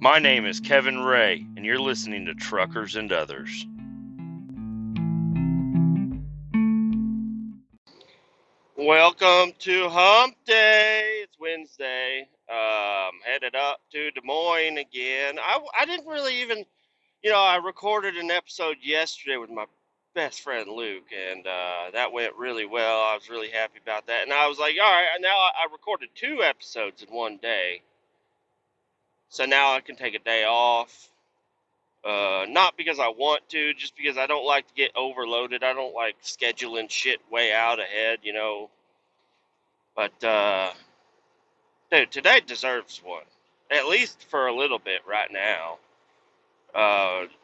My name is Kevin Ray, and you're listening to Truckers and Others. Welcome to Hump Day. It's Wednesday. Headed up to Des Moines again. I didn't really even, I recorded an episode yesterday with my best friend Luke, and that went really well. I was really happy about that. And I was like, all right, now I recorded 2 episodes in one day. So now I can take a day off. Not because I want to, just because I don't like to get overloaded. I don't like scheduling shit way out ahead, But, dude, today deserves one. At least for a little bit right now.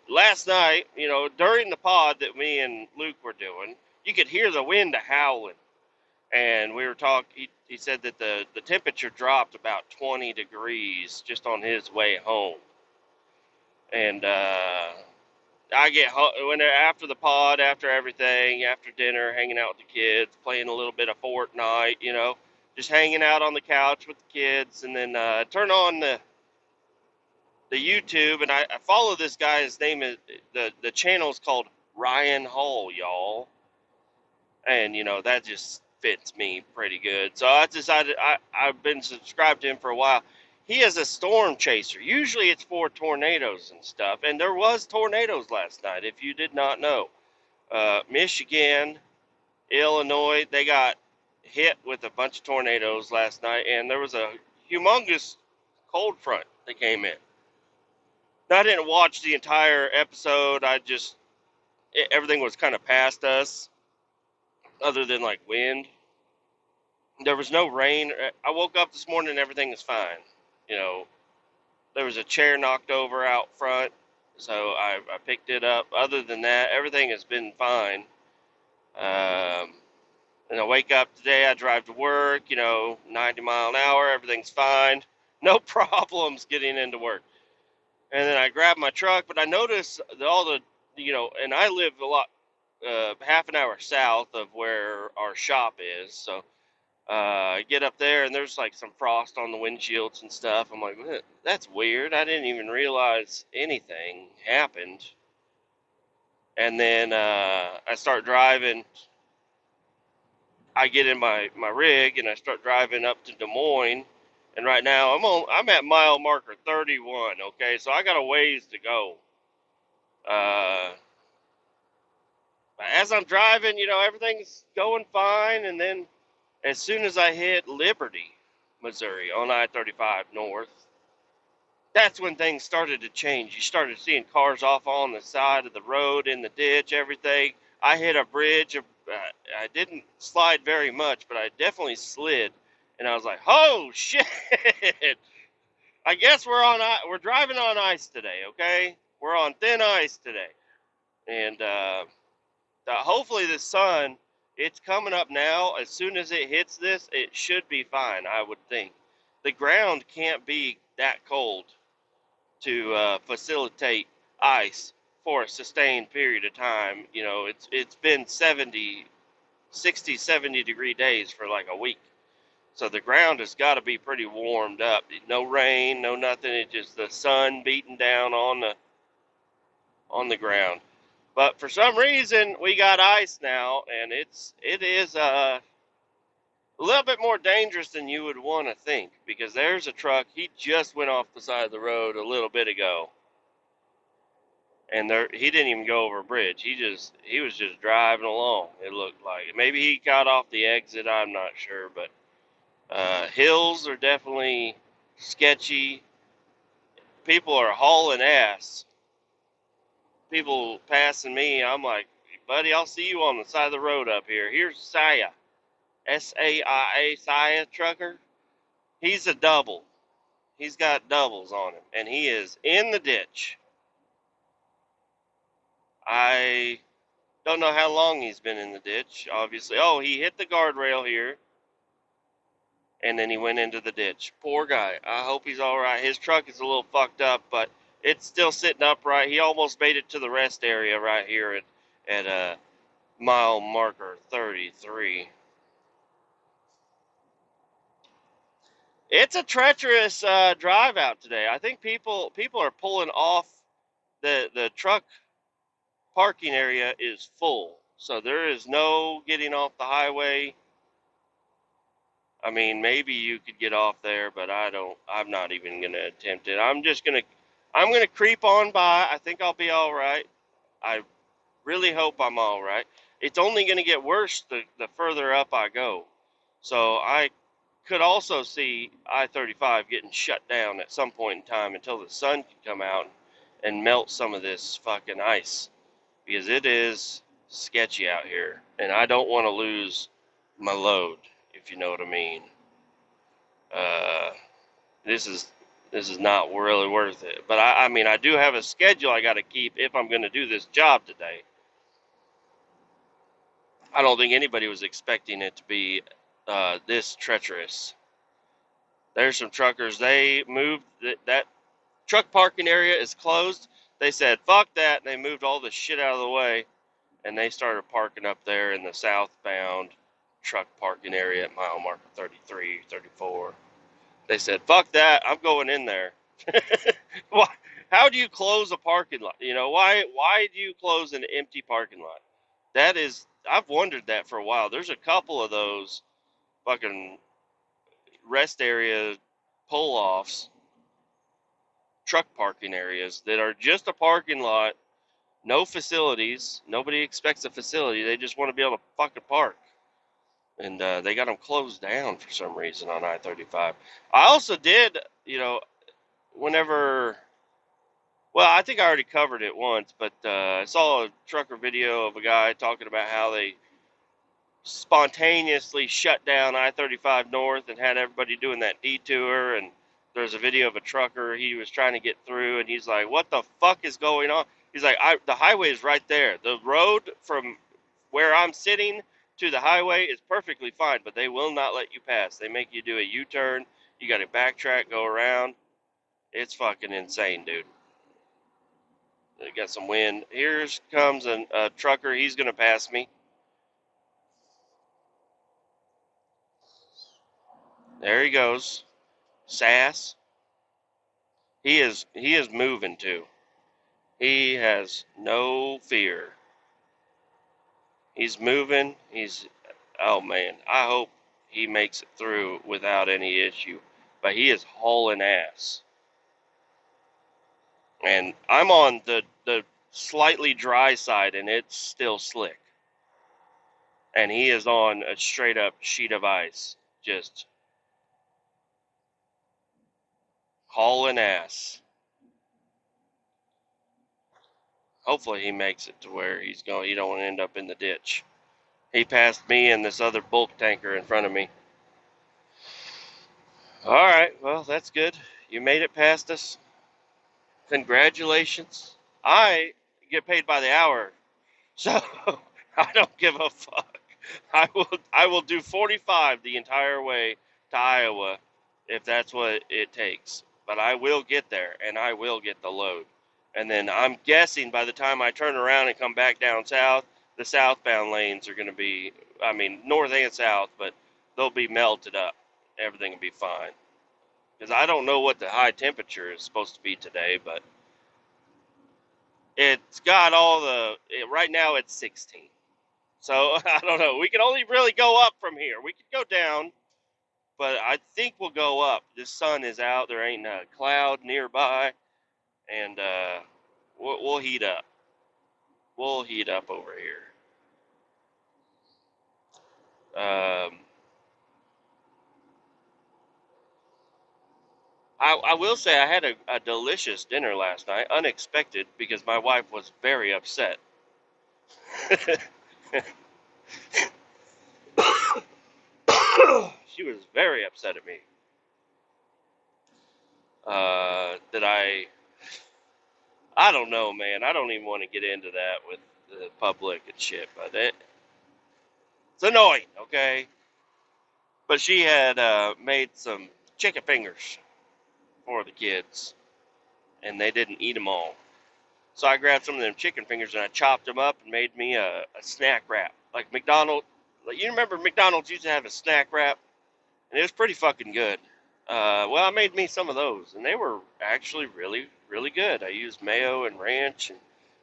Last night, during the pod that me and Luke were doing, you could hear the wind howling. And we were talking, he said that the temperature dropped about 20 degrees just on his way home. And, I get when after the pod, after everything, after dinner, hanging out with the kids, playing a little bit of Fortnite, just hanging out on the couch with the kids, and then turn on the YouTube, and I follow this guy. His name is the channel is called Ryan Hall, y'all, and that just fits me pretty good. So I decided I've been subscribed to him for a while. He is a storm chaser. Usually it's for tornadoes and stuff. And there was tornadoes last night, if you did not know. Michigan, Illinois, they got hit with a bunch of tornadoes last night. And there was a humongous cold front that came in. Now, I didn't watch the entire episode. Everything was kind of past us, other than like wind. There was no rain. I woke up this morning and everything was fine. There was a chair knocked over out front, so I picked it up. Other than that, everything has been fine. And I wake up today, I drive to work, 90 mile an hour, everything's fine. No problems getting into work. And then I grab my truck, but I notice and I live a lot, half an hour south of where our shop is, so I get up there and there's like some frost on the windshields and stuff. I'm like, that's weird. I didn't even realize anything happened. And then I start driving. I get in my rig and I start driving up to Des Moines. And right now I'm at mile marker 31. Okay, so I got a ways to go. As I'm driving, everything's going fine, and then as soon as I hit Liberty, Missouri, on I-35 north, that's when things started to change. You started seeing cars off on the side of the road, in the ditch, everything. I hit a bridge. I didn't slide very much, but I definitely slid. And I was like, oh, shit. I guess we're driving on ice today, okay? We're on thin ice today. And hopefully the sun, it's coming up now. As soon as it hits this, it should be fine, I would think. The ground can't be that cold to facilitate ice for a sustained period of time. It's been 60, 70 degree days for like a week. So the ground has got to be pretty warmed up. No rain, no nothing. It's just the sun beating down on the ground. But for some reason, we got ice now, and it is a little bit more dangerous than you would want to think, because there's a truck. He just went off the side of the road a little bit ago, and he didn't even go over a bridge. He was just driving along. It looked like maybe he got off the exit. I'm not sure, but hills are definitely sketchy. People are hauling ass. People passing me, I'm like, buddy, I'll see you on the side of the road up here. Here's Saya, S-A-I-A, Saya trucker. He's a double. He's got doubles on him, and he is in the ditch. I don't know how long he's been in the ditch, obviously. Oh, he hit the guardrail here, and then he went into the ditch. Poor guy. I hope he's all right. His truck is a little fucked up, but it's still sitting upright. He almost made it to the rest area right here at mile marker 33. It's a treacherous drive out today. I think people are pulling off. The truck parking area is full, so there is no getting off the highway. I mean, maybe you could get off there, but I don't. I'm not even gonna attempt it. I'm gonna creep on by. I think I'll be all right. I really hope I'm all right. It's only gonna get worse the further up I go. So I could also see I-35 getting shut down at some point in time until the sun can come out and melt some of this fucking ice, because it is sketchy out here, and I don't want to lose my load, if you know what I mean. Uh, this is not really worth it. But I mean, I do have a schedule I got to keep if I'm going to do this job today. I don't think anybody was expecting it to be this treacherous. There's some truckers. They moved that truck parking area is closed. They said fuck that, and they moved all the shit out of the way, and they started parking up there in the southbound truck parking area at mile marker 33, 34. They said, fuck that, I'm going in there. Why? How do you close a parking lot? You know, why do you close an empty parking lot? That is, I've wondered that for a while. There's a couple of those fucking rest area pull-offs, truck parking areas that are just a parking lot, no facilities. Nobody expects a facility. They just want to be able to fucking park. And they got them closed down for some reason on I-35. I also did, you know, whenever, well, I think I already covered it once, but I saw a trucker video of a guy talking about how they spontaneously shut down I-35 North and had everybody doing that detour. And there's a video of a trucker, he was trying to get through, and he's like, what the fuck is going on? He's like, the highway is right there. The road from where I'm sitting to the highway is perfectly fine, but they will not let you pass. They make you do a U-turn. You got to backtrack, go around. It's fucking insane, dude. They got some wind. Here comes a trucker. He's going to pass me. There he goes. Sass. He is moving too. He has no fear. He's moving. Oh man, I hope he makes it through without any issue. But he is hauling ass. And I'm on the slightly dry side, and it's still slick. And he is on a straight up sheet of ice, just hauling ass. Hopefully he makes it to where he's going. He don't want to end up in the ditch. He passed me and this other bulk tanker in front of me. All right, well, that's good. You made it past us. Congratulations. I get paid by the hour, so I don't give a fuck. I will do 45 the entire way to Iowa if that's what it takes. But I will get there, and I will get the load. And then I'm guessing by the time I turn around and come back down south, the southbound lanes are going to be, I mean, north and south, but they'll be melted up. Everything will be fine. Because I don't know what the high temperature is supposed to be today, but it's got right now it's 16. So I don't know. We can only really go up from here. We could go down, but I think we'll go up. The sun is out. There ain't a cloud nearby, and we'll heat up. We'll heat up over here. I will say I had a delicious dinner last night, unexpected, because my wife was very upset. She was very upset at me. That I don't know, man. I don't even want to get into that with the public and shit, but it's annoying, okay? But she had made some chicken fingers for the kids, and they didn't eat them all. So I grabbed some of them chicken fingers and I chopped them up and made me a snack wrap. Like McDonald's, like you remember McDonald's used to have a snack wrap? And it was pretty fucking good. Well, I made me some of those, and they were actually really, really good. I used mayo and ranch and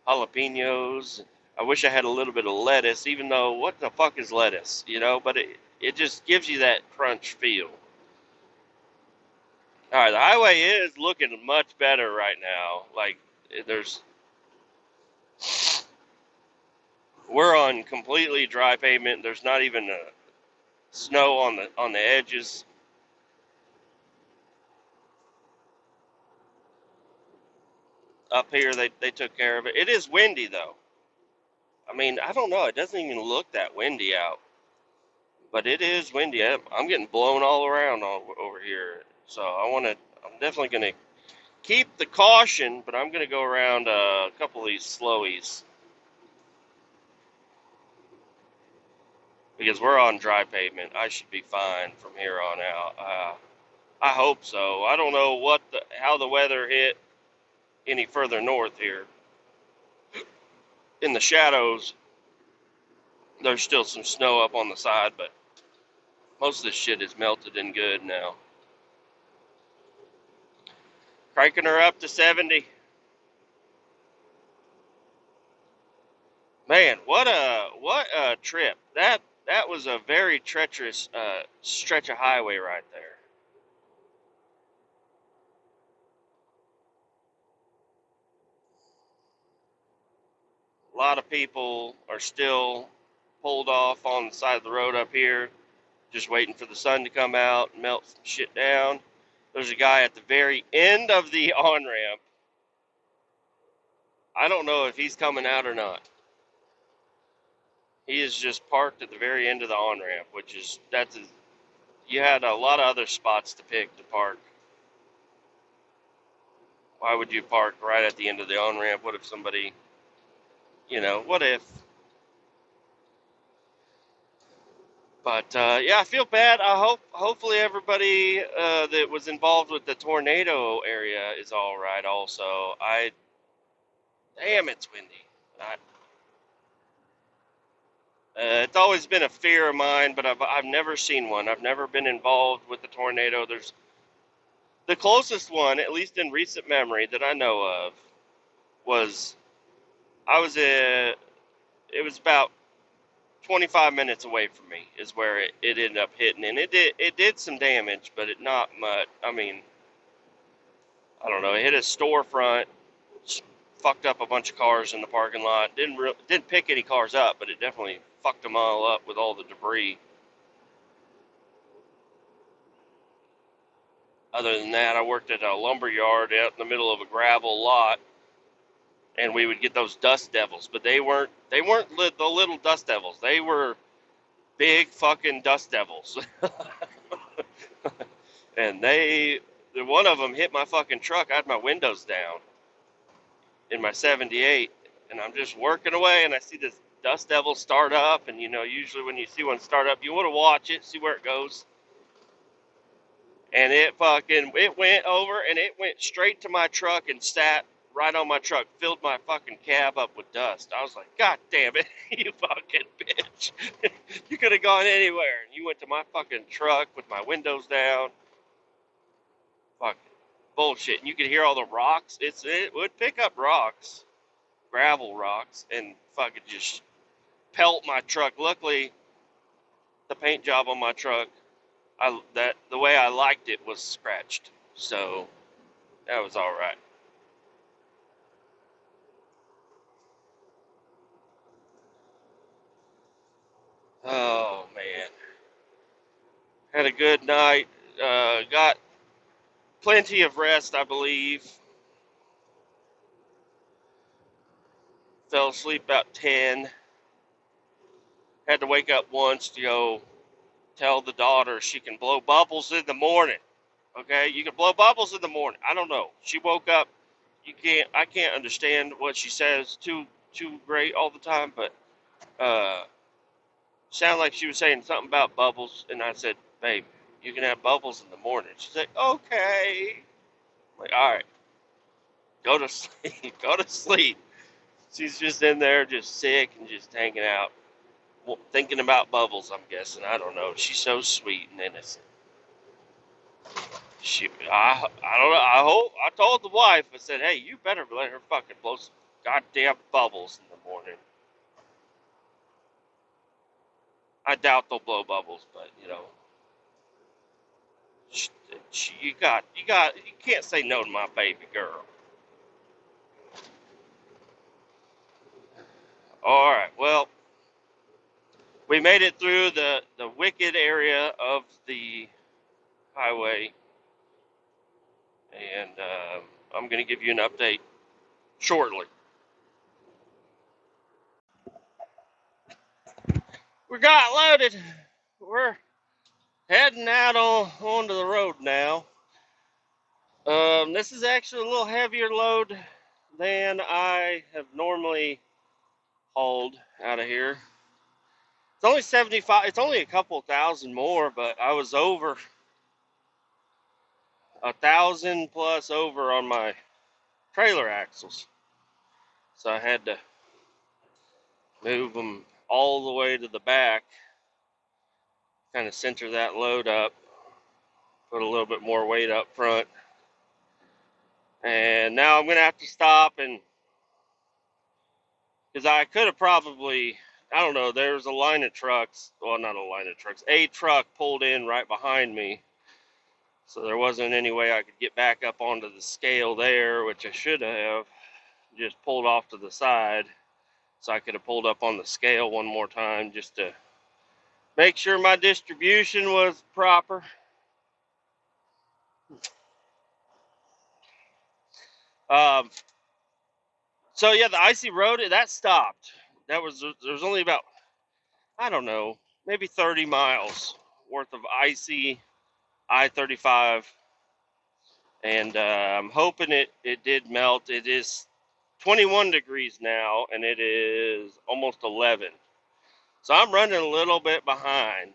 jalapenos. I wish I had a little bit of lettuce, even though what the fuck is lettuce, you know? But it just gives you that crunch feel. All right, the highway is looking much better right now. Like there's, we're on completely dry pavement. There's not even snow on the edges. Up here, they took care of it. It is windy though. I mean, I don't know. It doesn't even look that windy out, but it is windy. I'm getting blown all around over here. So I want to. I'm definitely going to keep the caution, but I'm going to go around a couple of these slowies because we're on dry pavement. I should be fine from here on out. I hope so. I don't know how the weather hit any further north here. In the shadows, there's still some snow up on the side, but most of this shit is melted and good now. Cranking her up to 70. Man, what a trip. That was a very treacherous stretch of highway right there. A lot of people are still pulled off on the side of the road up here, just waiting for the sun to come out and melt some shit down. There's a guy at the very end of the on ramp. I don't know if he's coming out or not. He is just parked at the very end of the on ramp, which is you had a lot of other spots to pick to park. Why would you park right at the end of the on ramp? What if somebody, what if? But yeah, I feel bad. Hopefully everybody that was involved with the tornado area is all right. Also, damn, it's windy. I, it's always been a fear of mine, but I've never seen one. I've never been involved with the tornado. There's the closest one, at least in recent memory that I know of, was I was it was about 25 minutes away from me is where it ended up hitting, and it did some damage, but it not much. I mean, I don't know. It hit a storefront, fucked up a bunch of cars in the parking lot. Didn't pick any cars up, but it definitely fucked them all up with all the debris. Other than that, I worked at a lumber yard out in the middle of a gravel lot, and we would get those dust devils, but they weren't the little dust devils. They were big fucking dust devils. And one of them hit my fucking truck. I had my windows down in my 78, and I'm just working away, and I see this dust devil start up, and usually when you see one start up, you want to watch it, see where it goes. And it went over, and it went straight to my truck and sat right on my truck, filled my fucking cab up with dust. I was like, God damn it, you fucking bitch. You could have gone anywhere, and you went to my fucking truck with my windows down. Fucking bullshit. And you could hear all the rocks. It would pick up rocks, gravel rocks, and fucking just pelt my truck. Luckily, the paint job on my truck, the way I liked it was scratched, so that was all right. Oh man, had a good night. Got plenty of rest, I believe. Fell asleep about 10. Had to wake up once to go tell the daughter she can blow bubbles in the morning. Okay, you can blow bubbles in the morning. I don't know. She woke up. I can't understand what she says too great all the time, but sounded like she was saying something about bubbles, and I said, "Babe, you can have bubbles in the morning." She's like, "Okay." I'm like, all right, go to sleep. Go to sleep. She's just in there, just sick and just hanging out, thinking about bubbles. I'm guessing. I don't know. She's so sweet and innocent. I don't know. I told the wife. I said, hey, you better let her fucking blow some goddamn bubbles in the morning. I doubt they'll blow bubbles, but you know, sh- you can't say no to my baby girl. All right. Well, we made it through the wicked area of the highway, and I'm going to give you an update shortly. We got loaded. We're heading out onto the road now. This is actually a little heavier load than I have normally hauled out of here. It's only 75. It's only a couple thousand more, but I was over 1,000 plus over on my trailer axles, so I had to move them all the way to the back, kind of center that load up, put a little bit more weight up front, and now I'm gonna have to stop and because I could have probably, I don't know, there's a line of trucks, well, not a line of trucks, a truck pulled in right behind me, so there wasn't any way I could get back up onto the scale there, which I should have just pulled off to the side, so I could have pulled up on the scale one more time just to make sure my distribution was proper. Um, so yeah, the icy road, that stopped. There was only about, I don't know, maybe 30 miles worth of icy I-35, and I'm hoping it did melt. It is 21 degrees now, and it is almost 11. So I'm running a little bit behind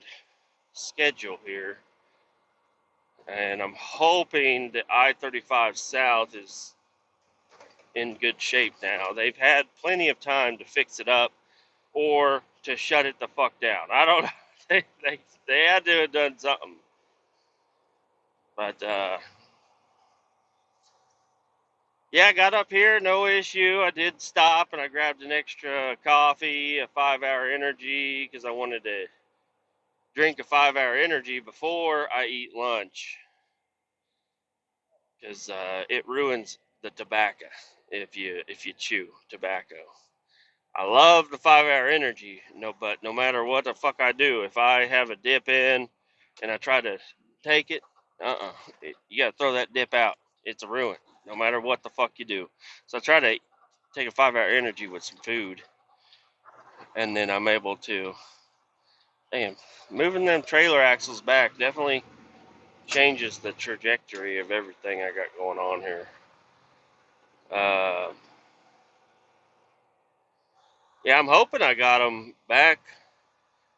schedule here, and I'm hoping that I-35 South is in good shape now. They've had plenty of time to fix it up or to shut it the fuck down. I don't know. They had to have done something. But yeah, I got up here, no issue. I did stop and I grabbed an extra coffee, a 5-hour energy, because I wanted to drink a 5-hour energy before I eat lunch, because it ruins the tobacco if you chew tobacco. I love the 5-hour energy, but no matter what the fuck I do, if I have a dip in and I try to take it, you gotta throw that dip out. It's a ruin, no matter what the fuck you do. So I try to take a 5-hour energy with some food, and then I'm able to. Damn, moving them trailer axles back definitely changes the trajectory of everything I got going on here. Uh, yeah, I'm hoping I got them back.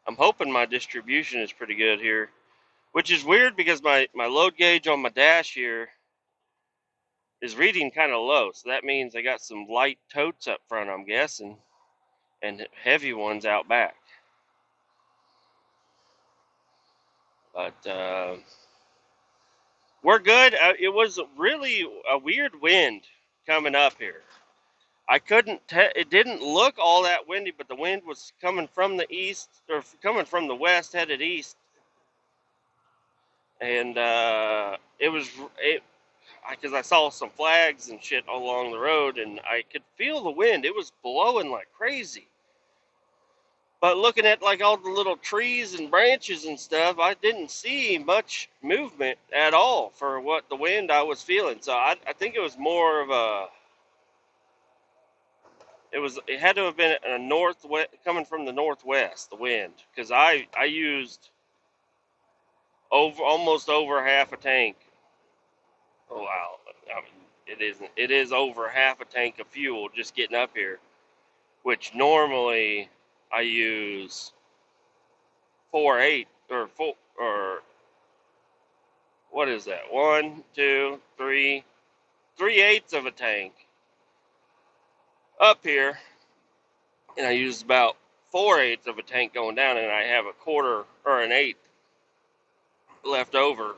I'm hoping my distribution is pretty good here, which is weird because my load gauge on my dash here is reading kind of low. So that means I got some light totes up front, I'm guessing, and heavy ones out back. But we're good. It was really a weird wind coming up here. I couldn't. It didn't look all that windy, but the wind was coming from the east or coming from the west, headed east, and it was it because I saw some flags and shit along the road, and I could feel the wind. It was blowing like crazy. But looking at like all the little trees and branches and stuff, I didn't see much movement at all for what the wind I was feeling. So I think it was more of a it had to have been a northwest coming from the northwest, the wind, because I used over almost over half a tank. Oh wow, I mean, it is over half a tank of fuel just getting up here, which normally I use 4.8 or 4 or what is that? 3/8 of a tank up here, and I use about 4/8 of a tank going down, and I have a quarter or an eighth left over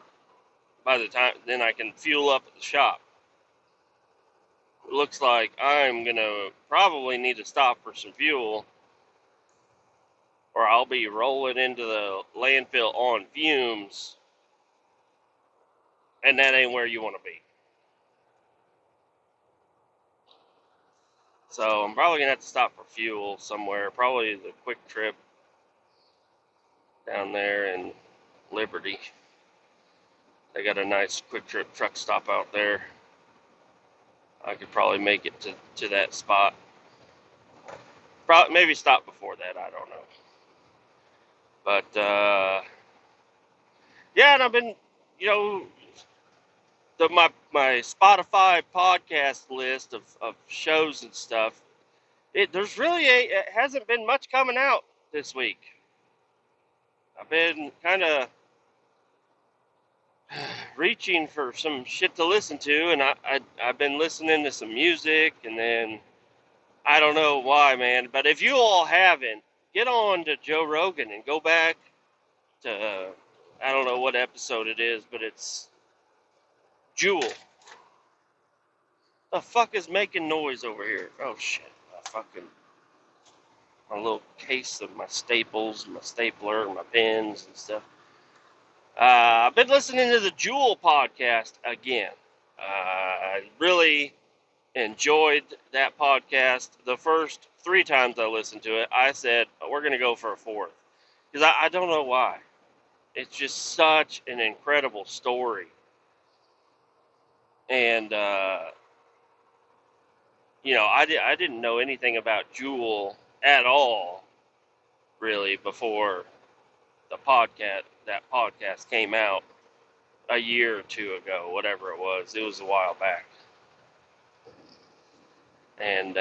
by the time then I can fuel up at the shop. It looks like I'm gonna probably need to stop for some fuel, or I'll be rolling into the landfill on fumes, and that ain't where you want to be. So I'm probably gonna have to stop for fuel somewhere. Probably the Quick Trip down there in Liberty. They got a nice Quick Trip truck stop out there. I could probably make it to that spot. Probably maybe stop before that. I don't know. But yeah, and I've been, you know, my Spotify podcast list of shows and stuff. There's really it hasn't been much coming out this week. I've been kind of reaching for some shit to listen to, and I've been listening to some music, and then I don't know why, man. But if you all haven't, get on to Joe Rogan and go back to I don't know what episode it is, but it's Jewel. The fuck is making noise over here? Oh shit! My little case of my staples, my stapler, my pens and stuff. I've been listening to the Jewel podcast again. I really enjoyed that podcast. The first 3 times I listened to it, I said, we're going to go for a fourth. Because I don't know why. It's just such an incredible story. And, I didn't know anything about Jewel at all, really, before that podcast came out a year or two ago, whatever it was. It was a while back. And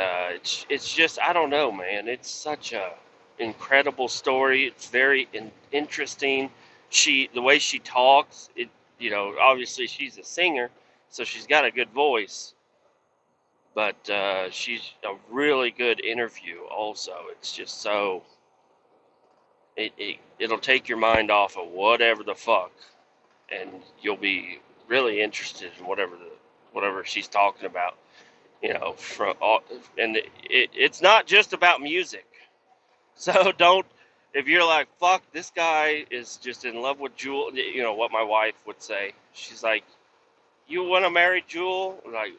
it's just, I don't know, man. It's such a incredible story. It's very interesting. The way she talks, obviously she's a singer, so she's got a good voice. But she's a really good interview. Also, it's just so it'll take your mind off of whatever the fuck, and you'll be really interested in whatever she's talking about. And it's not just about music. So if you're like, fuck, this guy is just in love with Jewel, what my wife would say. She's like, you want to marry Jewel? Like,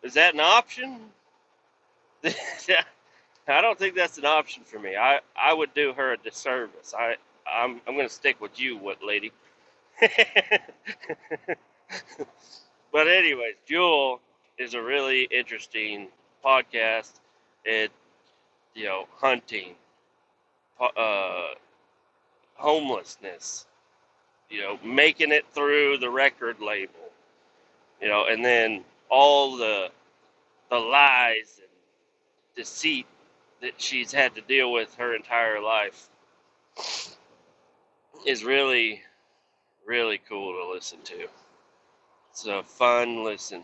is that an option? I don't think that's an option for me. I would do her a disservice. I'm going to stick with you, what lady. But anyways, Jewel is a really interesting podcast. It, hunting, homelessness, making it through the record label, and then all the lies and deceit that she's had to deal with her entire life is really, really cool to listen to. It's a fun listen.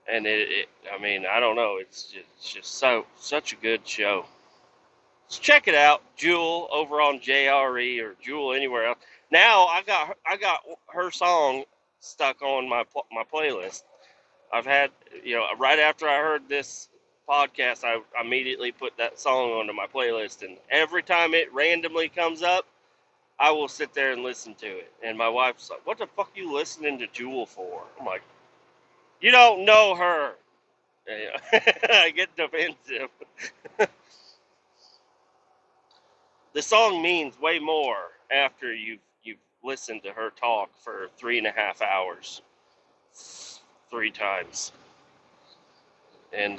And I don't know, it's just such a good show. So check it out, Jewel over on JRE or Jewel anywhere else. Now I got her song stuck on my playlist. I've had, right after I heard this podcast, I immediately put that song onto my playlist, and every time it randomly comes up, I will sit there and listen to it. And my wife's like, "What the fuck are you listening to Jewel for?" I'm like, "You don't know her." I get defensive. The song means way more after you've listened to her talk for 3.5 hours, 3 times. And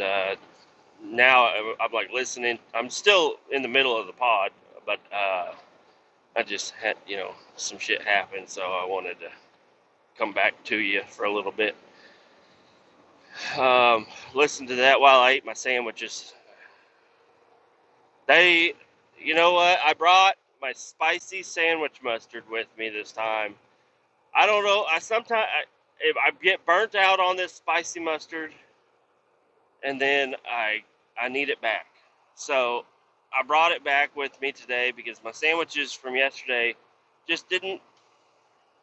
now I'm like listening. I'm still in the middle of the pod, but I just had, some shit happened, so I wanted to come back to you for a little bit. Listen to that while I ate my sandwiches. You know what? I brought my spicy sandwich mustard with me this time. I don't know. If I get burnt out on this spicy mustard, and then I need it back. So I brought it back with me today because my sandwiches from yesterday just didn't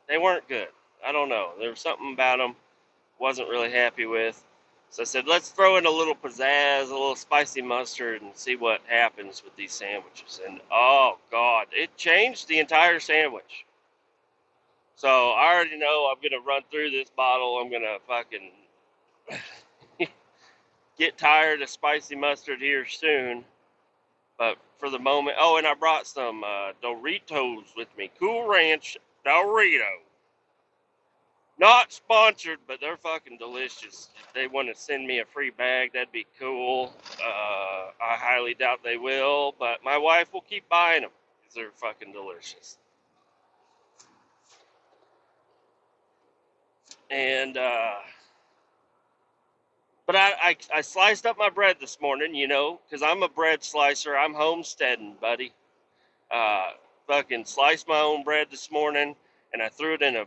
They weren't good. I don't know. There was something about them wasn't really happy with. So I said, let's throw in a little pizzazz, a little spicy mustard, and see what happens with these sandwiches. And oh God, it changed the entire sandwich. So I already know I'm gonna run through this bottle. I'm gonna fucking get tired of spicy mustard here soon. But for the moment, oh, and I brought some Doritos with me. Cool Ranch Dorito. Not sponsored, but they're fucking delicious. If they want to send me a free bag, that'd be cool. I highly doubt they will, but my wife will keep buying them because they're fucking delicious. And, but I sliced up my bread this morning, you know, because I'm a bread slicer. I'm homesteading, buddy. Uh, Fucking sliced my own bread this morning, and I threw it in a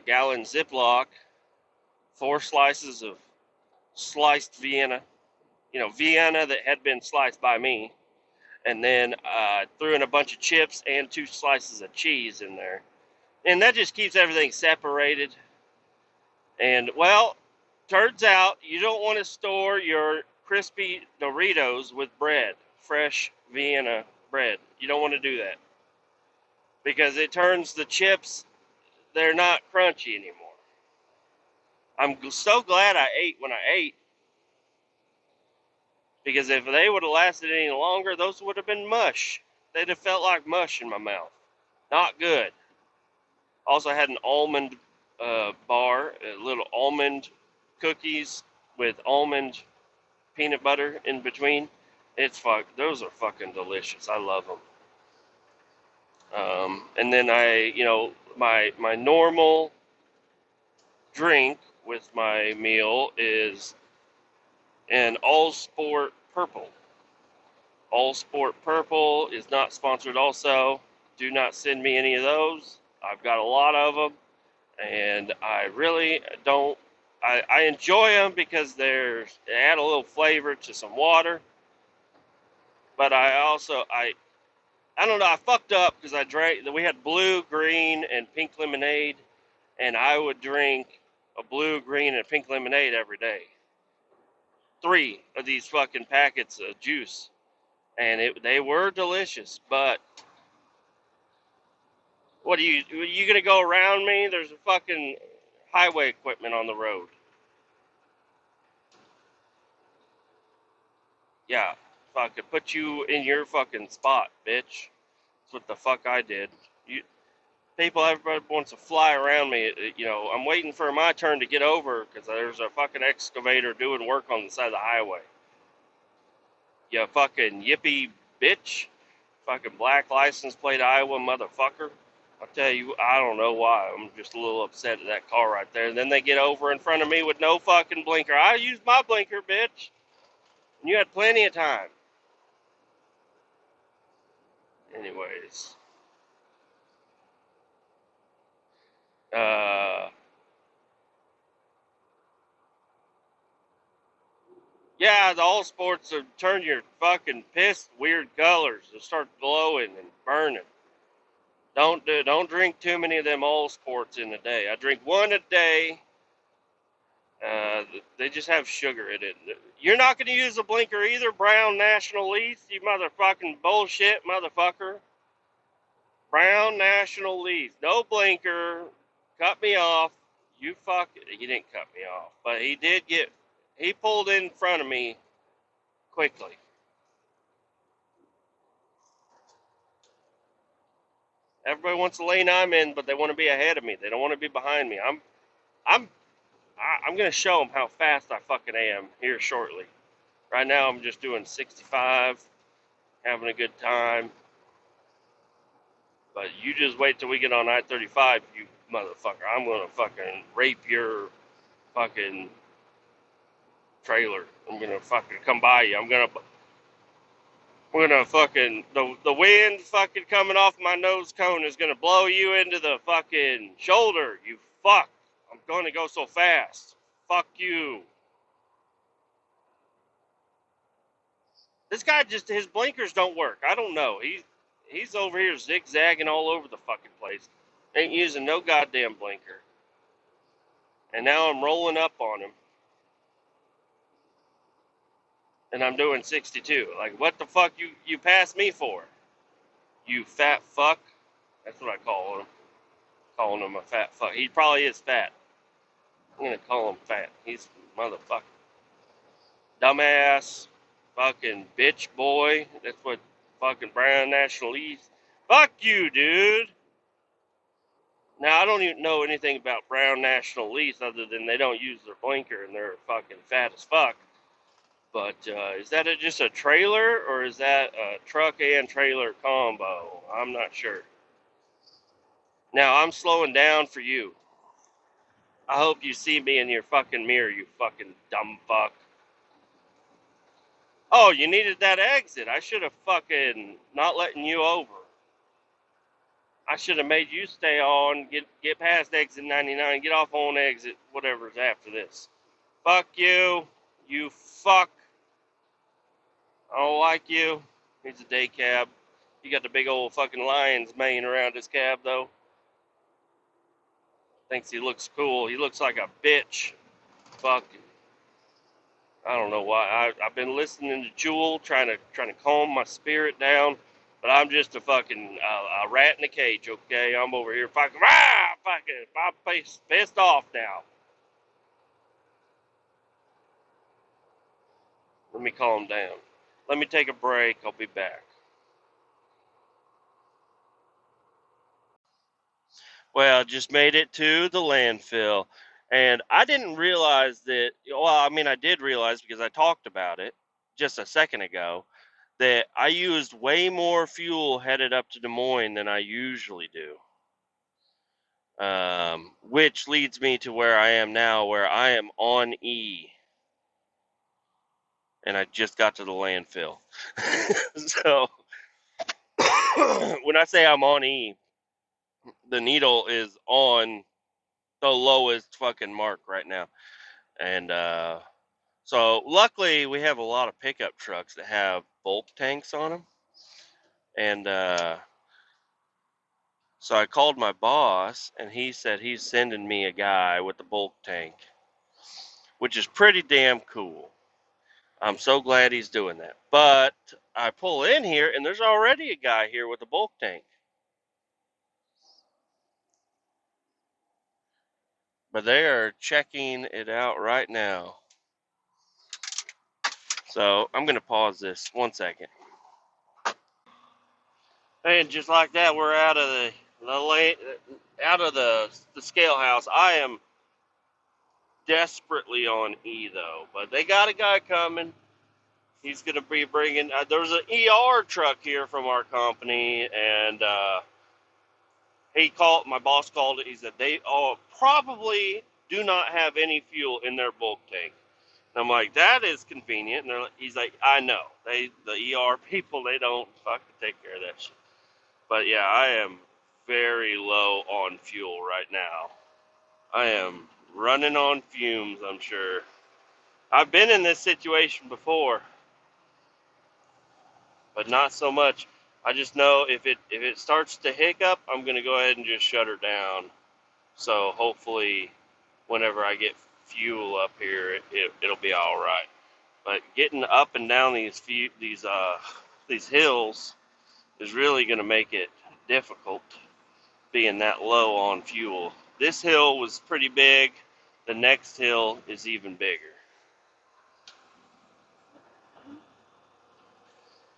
gallon Ziploc. 4 slices of sliced Vienna, Vienna that had been sliced by me, and then threw in a bunch of chips and 2 slices of cheese in there. And that just keeps everything separated. And, well, turns out you don't want to store your crispy Doritos with bread, fresh Vienna bread. You don't want to do that because it turns the chips, they're not crunchy anymore. I'm so glad I ate when I ate because if they would have lasted any longer, those would have been mush. They'd have felt like mush in my mouth. Not good. Also had an almond bar, little almond cookies with almond peanut butter in between. Those are fucking delicious. I love them. And then my normal drink with my meal is an All Sport Purple. All Sport Purple is not sponsored also. Do not send me any of those. I've got a lot of them, and I really don't. I enjoy them because they add a little flavor to some water. But I don't know. I fucked up because I drank. We had blue, green, and pink lemonade, and I would drink a blue, green, and pink lemonade every day. 3 of these fucking packets of juice, and they were delicious. But what are you gonna go around me? There's a fucking highway equipment on the road. Yeah, fucking put you in your fucking spot, bitch. That's what the fuck I did. Everybody wants to fly around me. I'm waiting for my turn to get over because there's a fucking excavator doing work on the side of the highway. You fucking yippee bitch. Fucking black license plate Iowa motherfucker. I'll tell you, I don't know why. I'm just a little upset at that car right there. And then they get over in front of me with no fucking blinker. I used my blinker, bitch. And you had plenty of time. Anyways. Uh, yeah, the all sports have turned your fucking piss weird colors. They start glowing and burning. Don't drink too many of them all sports in a day. I drink one a day. They just have sugar in it. You're not going to use a blinker either, Brown National Leaf, you motherfucking bullshit motherfucker. Brown National Leaf, no blinker. Cut me off. He didn't cut me off, but he pulled in front of me quickly. Everybody wants the lane I'm in, but they want to be ahead of me. They don't want to be behind me. I'm, I'm gonna show them how fast I fucking am here shortly. Right now, I'm just doing 65, having a good time. But you just wait till we get on I-35, you motherfucker. I'm gonna fucking rape your fucking trailer. I'm gonna fucking come by you. We're gonna fucking the wind fucking coming off my nose cone is gonna blow you into the fucking shoulder. You fuck. I'm gonna go so fast. Fuck you. This guy his blinkers don't work. I don't know. He's over here zigzagging all over the fucking place. Ain't using no goddamn blinker. And now I'm rolling up on him, and I'm doing 62. Like, what the fuck you passed me for? You fat fuck. That's what I call him. Calling him a fat fuck. He probably is fat. I'm gonna call him fat. He's a motherfucker. Dumbass. Fucking bitch boy. That's what fucking Brown Nationalese. Fuck you, dude. Now, I don't even know anything about Brown Nationalese other than they don't use their blinker and they're fucking fat as fuck. But is that just a trailer or is that a truck and trailer combo? I'm not sure. Now, I'm slowing down for you. I hope you see me in your fucking mirror, you fucking dumb fuck. Oh, you needed that exit. I should have fucking not letting you over. I should have made you stay on, get past exit 99, get off on exit whatever's after this. Fuck you, you fuck. I don't like you. He's a day cab. You got the big old fucking lion's mane around his cab though. Thinks he looks cool. He looks like a bitch. Fuck. I don't know why. I've been listening to Jewel, trying to calm my spirit down, but I'm just a fucking a rat in a cage. Okay, I'm over here fucking fucking. I'm pissed off now. Let me calm down. Let me take a break. I'll be back. Well, just made it to the landfill, and I didn't realize that. Well, I mean, I did realize because I talked about it just a second ago that I used way more fuel headed up to Des Moines than I usually do. Which leads me to where I am now, where I am on E, and I just got to the landfill. So when I say I'm on E, the needle is on the lowest fucking mark right now, and so luckily we have a lot of pickup trucks that have bulk tanks on them, and so I called my boss, and he said he's sending me a guy with the bulk tank, which is pretty damn cool. I'm so glad he's doing that. But I pull in here, and there's already a guy here with a bulk tank. But they are checking it out right now. So I'm going to pause this 1 second. And just like that, we're out of the scale house. I am desperately on E though, but they got a guy coming. He's going to be bringing. There's an ER truck here from our company, and he called. My boss called it. He said they probably do not have any fuel in their bulk tank. And I'm like, that is convenient. And he's like, I know. The ER people, they don't fucking take care of that shit. But yeah, I am very low on fuel right now. I am running on fumes, I'm sure. I've been in this situation before, but not so much. I just know if it starts to hiccup, I'm gonna go ahead and just shut her down. So hopefully, whenever I get fuel up here, it'll be all right. But getting up and down these hills is really gonna make it difficult, being that low on fuel. This hill was pretty big. The next hill is even bigger.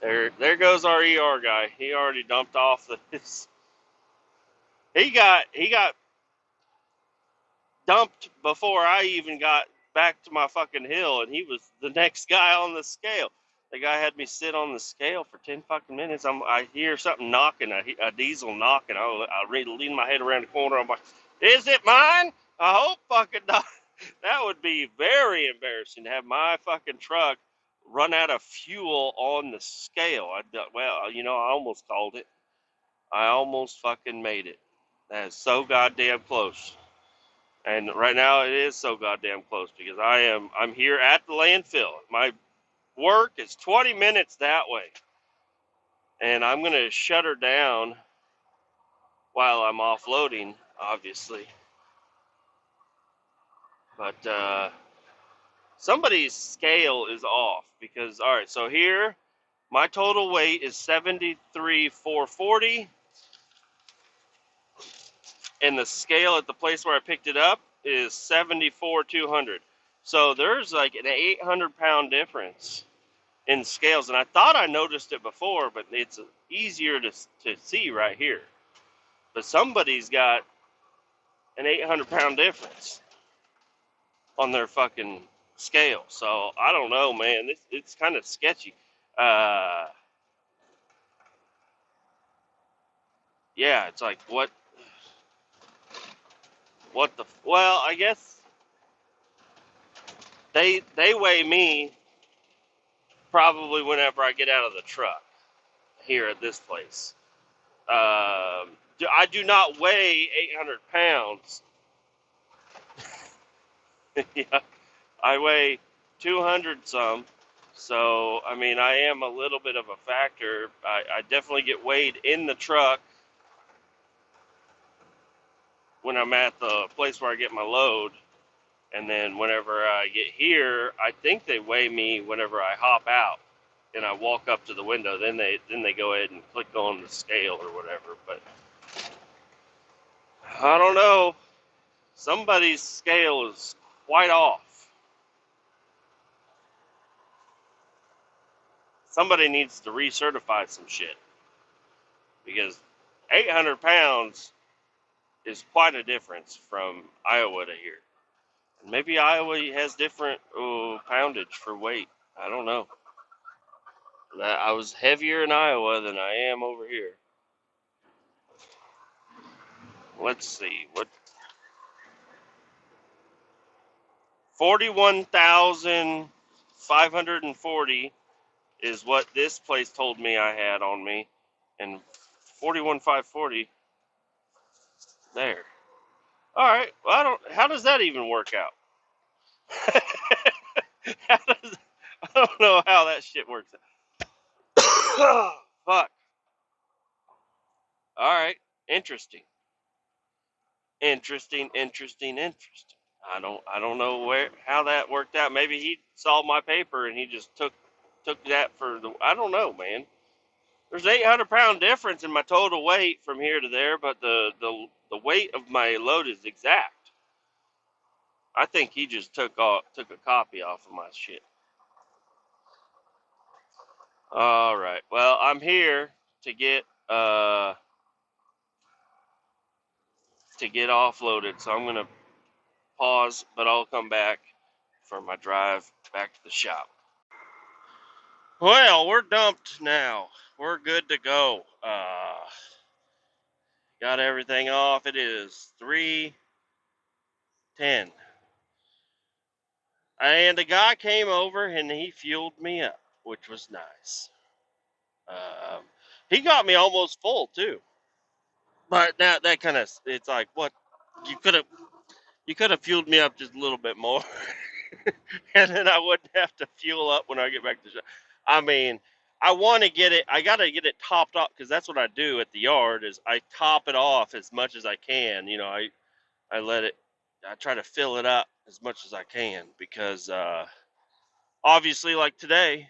There goes our ER guy. He already dumped off this. He got dumped before I even got back to my fucking hill, and he was the next guy on the scale. The guy had me sit on the scale for 10 fucking minutes. I hear something knocking, a diesel knocking. I lean my head around the corner. I'm like, is it mine? I hope fucking not. That would be very embarrassing to have my fucking truck run out of fuel on the scale. Well, I almost called it. I almost fucking made it. That is so goddamn close. And right now it is so goddamn close because I'm here at the landfill. My work is 20 minutes that way. And I'm going to shut her down while I'm offloading, obviously. But somebody's scale is off because, all right, so here my total weight is 73,440, and the scale at the place where I picked it up is 74,200. So there's like an 800-pound difference in scales, and I thought I noticed it before, but it's easier to see right here. But somebody's got an 800-pound difference on their fucking scale. So I don't know, man. It's kind of sketchy. Uh, yeah, it's like what the? Well, I guess they weigh me probably whenever I get out of the truck here at this place. I do not weigh 800 pounds. Yeah, I weigh 200 some. So, I mean, I am a little bit of a factor. I definitely get weighed in the truck when I'm at the place where I get my load. And then whenever I get here, I think they weigh me whenever I hop out and I walk up to the window. Then they go ahead and click on the scale or whatever. But I don't know. Somebody's scale is quite off. Somebody needs to recertify some shit because 800 pounds is quite a difference from Iowa to here. And maybe Iowa has different poundage for weight. I don't know. I was heavier in Iowa than I am over here. Let's see. What 41,540 is what this place told me I had on me, and 41,540 there. All right. Well, I don't. How does that even work out? how does, I don't know how that shit works out. Fuck. All right. Interesting. Interesting. I don't know how that worked out. Maybe he saw my paper and he just took that for the. I don't know, man. There's 800-pound difference in my total weight from here to there, but the weight of my load is exact. I think he just took a copy off of my shit. All right. Well, I'm here to get offloaded, so I'm gonna pause, but I'll come back for my drive back to the shop. Well, we're dumped now. We're good to go. Got everything off. It is 3:10, and the guy came over and he fueled me up, which was nice. Um, he got me almost full too, but that kind of it's like what you could have fueled me up just a little bit more, and then I wouldn't have to fuel up when I get back to the shop. I mean, I want to get it. I got to get it topped off because that's what I do at the yard. Is I top it off as much as I can. You know, I let it. I try to fill it up as much as I can because obviously, like today,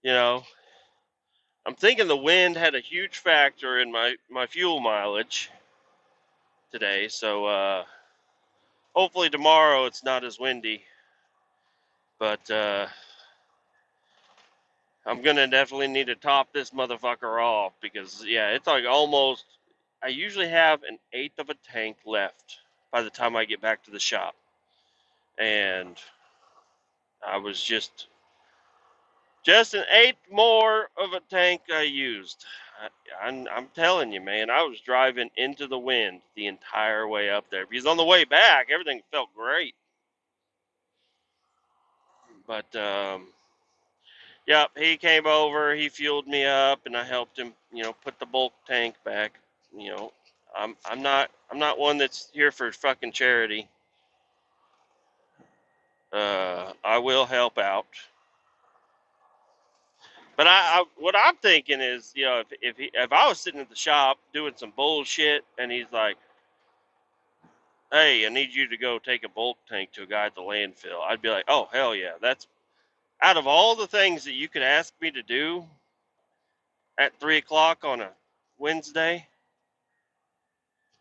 you know, I'm thinking the wind had a huge factor in my fuel mileage today. So hopefully tomorrow it's not as windy, but I'm gonna definitely need to top this motherfucker off because yeah, it's like almost. I usually have an eighth of a tank left by the time I get back to the shop, and I was just an eighth more of a tank I used. I'm telling you, man, I was driving into the wind the entire way up there because on the way back everything felt great, but yep, he came over, he fueled me up, and I helped him, put the bulk tank back. You know, I'm not one that's here for fucking charity. I will help out, But what I'm thinking is, if I was sitting at the shop doing some bullshit, and he's like, "Hey, I need you to go take a bulk tank to a guy at the landfill," I'd be like, "Oh hell yeah, that's out of all the things that you could ask me to do at 3 o'clock on a Wednesday,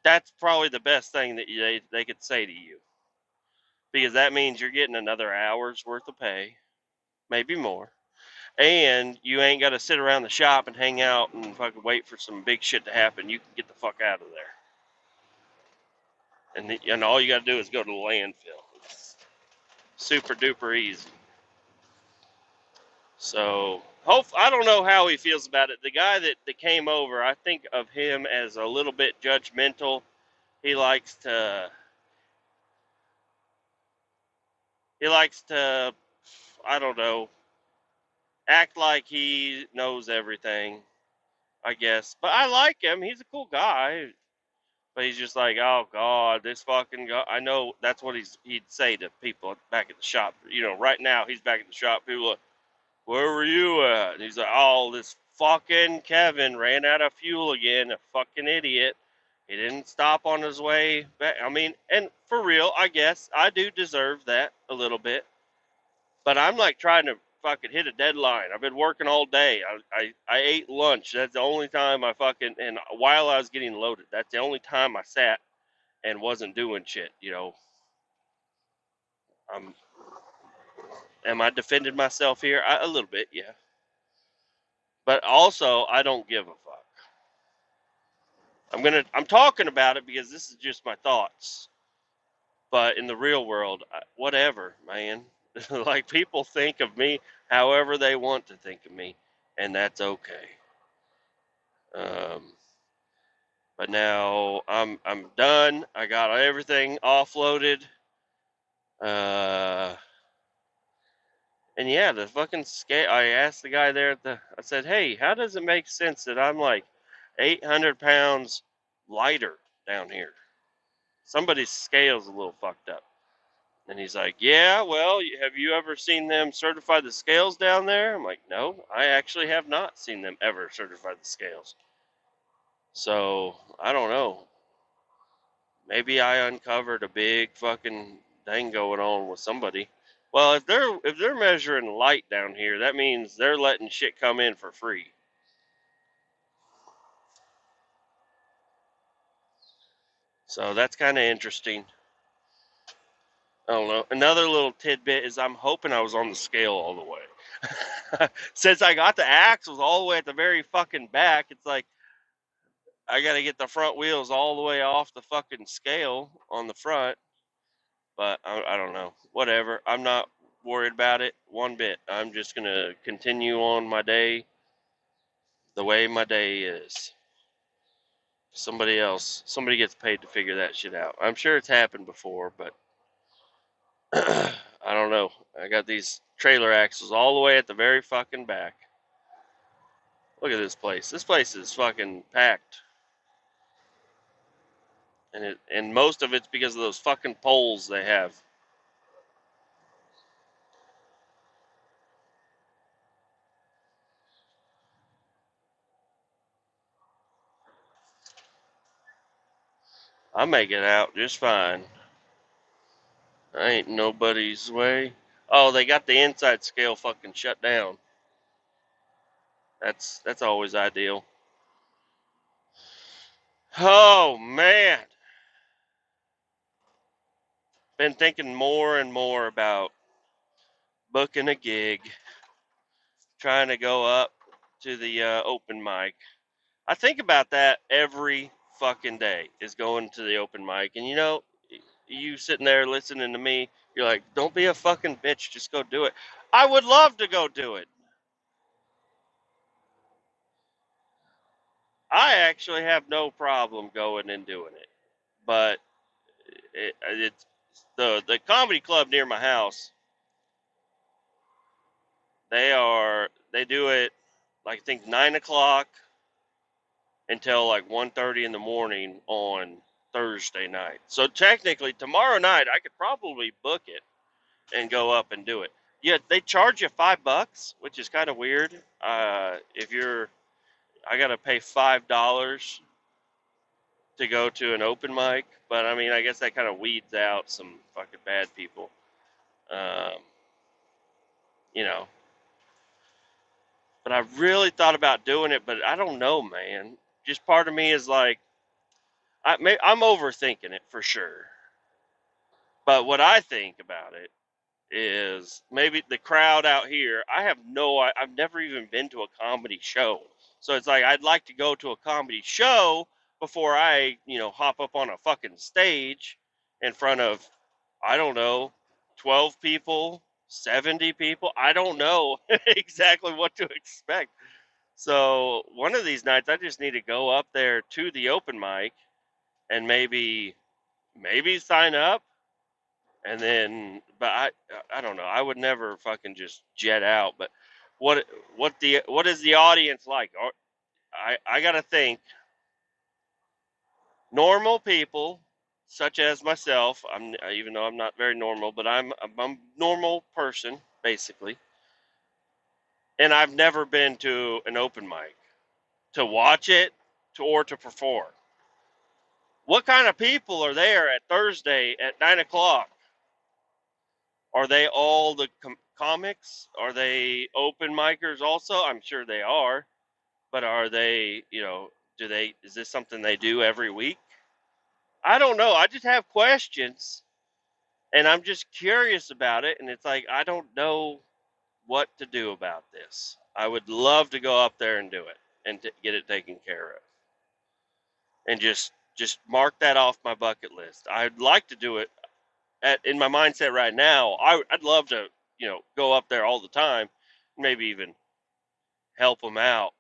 that's probably the best thing that they could say to you, because that means you're getting another hour's worth of pay, maybe more, and you ain't got to sit around the shop and hang out and fucking wait for some big shit to happen. You can get the fuck out of there, and all you got to do is go to the landfill. It's super duper easy." So, I don't know how he feels about it. The guy that came over, I think of him as a little bit judgmental. He likes to he likes to I don't know, act like he knows everything, I guess. But I like him. He's a cool guy. But he's just like, "Oh God, this fucking guy." I know that's what he'd say to people back at the shop. Right now he's back at the shop. People are, "Where were you at?" And he's like, "Oh, this fucking Kevin ran out of fuel again. A fucking idiot. He didn't stop on his way back." I mean, and for real, I guess I do deserve that a little bit. But I'm like trying to fucking hit a deadline. I've been working all day. I ate lunch. That's the only time I fucking, and while I was getting loaded, that's the only time I sat and wasn't doing shit. I'm Am I defending myself here? A little bit, yeah. But also, I don't give a fuck. I'm talking about it because this is just my thoughts. But in the real world, whatever, man. Like, people think of me however they want to think of me, and that's okay. Um, but now I'm done. I got everything offloaded. Uh, and yeah, the fucking scale. I asked the guy there I said, "Hey, how does it make sense that I'm like 800 pounds lighter down here? Somebody's scale's a little fucked up." And he's like, "Yeah, well, have you ever seen them certify the scales down there?" I'm like, "No, I actually have not seen them ever certify the scales." So I don't know. Maybe I uncovered a big fucking thing going on with somebody. Well, if they're measuring light down here, that means they're letting shit come in for free. So that's kind of interesting. I don't know. Another little tidbit is I'm hoping I was on the scale all the way. Since I got the axles all the way at the very fucking back, it's like I got to get the front wheels all the way off the fucking scale on the front. But I don't know. Whatever. I'm not worried about it one bit. I'm just going to continue on my day the way my day is. Somebody gets paid to figure that shit out. I'm sure it's happened before, but I don't know. I got these trailer axles all the way at the very fucking back. Look at this place. This place is fucking packed. And most of it's because of those fucking poles they have. I make it out just fine. I ain't nobody's way. Oh, they got the inside scale fucking shut down. That's always ideal. Oh man, been thinking more and more about booking a gig, trying to go up to the open mic. I think about that every fucking day, is going to the open mic. And you sitting there listening to me, you're like, "Don't be a fucking bitch, just go do it." I would love to go do it. I actually have no problem going and doing it. But it's the comedy club near my house. They do it like, I think 9 o'clock until like 1:30 in the morning on Thursday night. So technically tomorrow night I could probably book it and go up and do it. Yeah, they charge you $5, which is kind of weird. If you're, I gotta pay $5 to go to an open mic, but I mean, I guess that kind of weeds out some fucking bad people. Um, you know, but I really thought about doing it, but I don't know, man. Just part of me is like, I'm overthinking it for sure. But what I think about it is maybe the crowd out here. I've never even been to a comedy show. So it's like I'd like to go to a comedy show before I, hop up on a fucking stage in front of, I don't know, 12 people, 70 people. I don't know exactly what to expect. So one of these nights I just need to go up there to the open mic and maybe sign up, and then, but I don't know. I would never fucking just jet out. But what what is the audience like? I gotta think. Normal people, such as myself. Even though I'm not very normal, but I'm a normal person basically, and I've never been to an open mic to watch it or to perform. What kind of people are there at Thursday at 9 o'clock? Are they all the comics? Are they open micers also? I'm sure they are. But are they, is this something they do every week? I don't know. I just have questions and I'm just curious about it. And it's like, I don't know what to do about this. I would love to go up there and do it and get it taken care of and just mark that off my bucket list. I'd like to do it in my mindset right now. I'd love to, go up there all the time, maybe even help them out.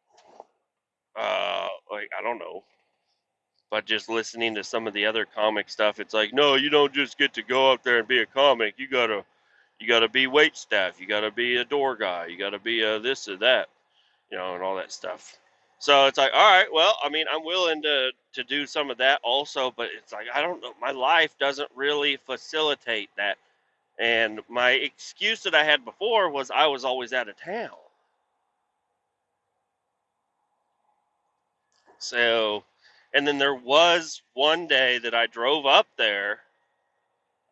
Like I don't know, but just listening to some of the other comic stuff, it's like, no, you don't just get to go up there and be a comic. You gotta be wait staff. You gotta be a door guy. You gotta be a this or that, and all that stuff. So it's like, all right, well, I mean, I'm willing to do some of that also, but it's like I don't know. My life doesn't really facilitate that. And my excuse that I had before was I was always out of town. So, and then there was one day that I drove up there.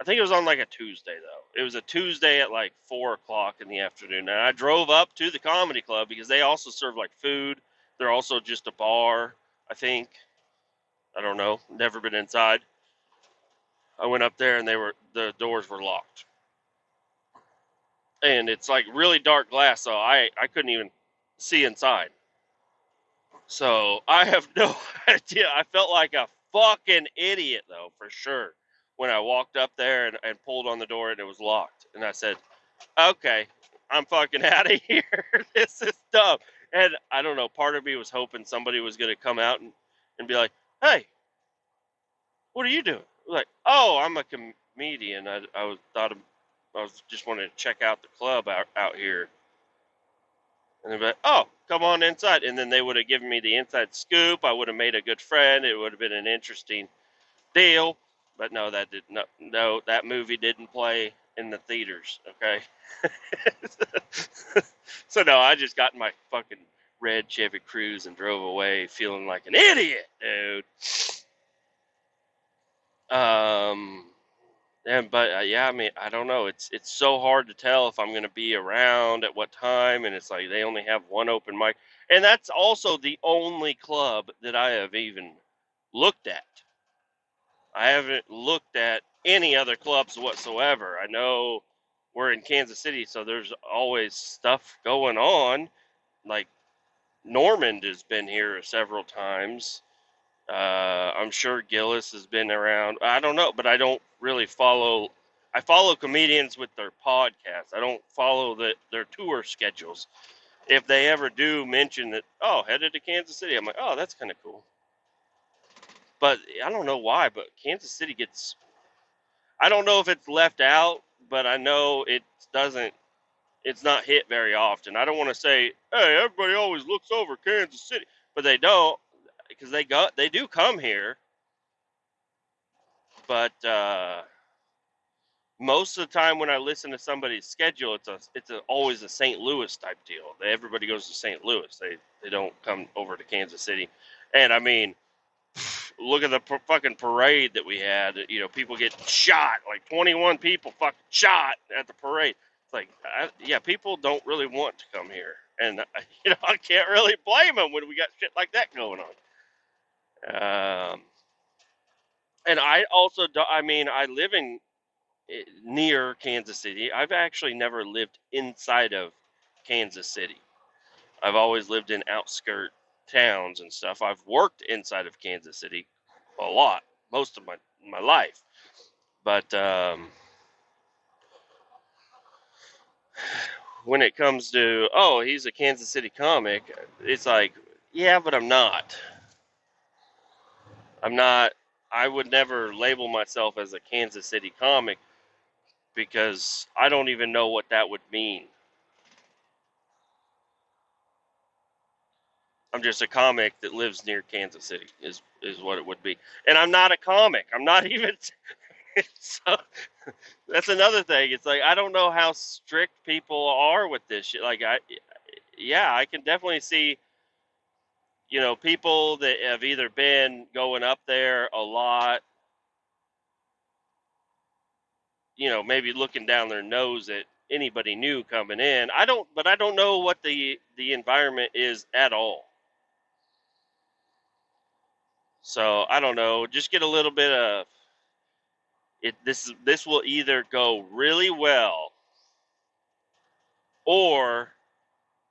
I think it was on like a Tuesday though. It was a Tuesday at like 4 o'clock in the afternoon, and I drove up to the comedy club because they also serve like food. They're also just a bar, I think. I don't know. Never been inside. I went up there and the doors were locked, and it's like really dark glass, so I couldn't even see inside. So I have no idea. I felt like a fucking idiot though, for sure, when I walked up there and pulled on the door and it was locked. And I said, okay, I'm fucking out of here. This is dumb. And I don't know, part of me was hoping somebody was gonna come out and be like, hey, what are you doing? Like, oh, I'm a comedian. I was just wanting to check out the club out here. And they'd be like, oh, come on inside. And then they would have given me the inside scoop. I would have made a good friend. It would have been an interesting deal. But no, no, that movie didn't play in the theaters. Okay. So no, I just got in my fucking red Chevy Cruze and drove away feeling like an idiot, dude. Um, but yeah, I mean, I don't know. It's so hard to tell if I'm going to be around at what time, and it's like they only have one open mic, and that's also the only club that I have even looked at. I haven't looked at any other clubs whatsoever. I know we're in Kansas City, so there's always stuff going on. Like Normand has been here several times. I'm sure Gillis has been around. I don't know, but I don't really follow. I follow comedians with their podcasts. I don't follow their tour schedules. If they ever do mention that, oh, headed to Kansas City, I'm like, oh, that's kind of cool. But I don't know why, but Kansas City gets. I don't know if it's left out, but I know it doesn't. It's not hit very often. I don't want to say, hey, everybody always looks over Kansas City, but they don't because they do come here, but Most of the time when I listen to somebody's schedule, always a St. Louis type deal. Everybody goes to St. Louis. They don't come over to Kansas City. And I mean, look at the fucking parade that we had. You know, people get shot, like 21 people fucking shot at the parade. It's like, yeah, people don't really want to come here, and you know, I can't really blame them when we got shit like that going on. And I also, I mean, I live in near Kansas City. I've actually never lived inside of Kansas City. I've always lived in outskirt towns and stuff. I've worked inside of Kansas City a lot, most of my life. But when it comes to, oh, he's a Kansas City comic, it's like, yeah, but I'm not. I'm not. I would never label myself as a Kansas City comic because I don't even know what that would mean. I'm just a comic that lives near Kansas City is what it would be. And I'm not a comic. I'm not even so that's another thing. It's like I don't know how strict people are with this shit. Like yeah, I can definitely see, you know, people that have either been going up there a lot, you know, maybe looking down their nose at anybody new coming in. But I don't know what the environment is at all. So I don't know. Just get a little bit of it. This will either go really well, or